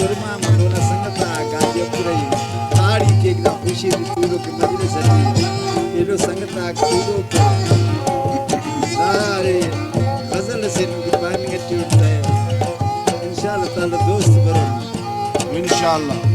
जोरमा मदोना संगता गाजे पुरई ताड़ी के एकदम खुशी पूरो के मजलिस है ये संगता कूदो को सारे गजल से पानी के ट्यूट है इंशाल्लाह ताला दोस्त बरो इंशाल्लाह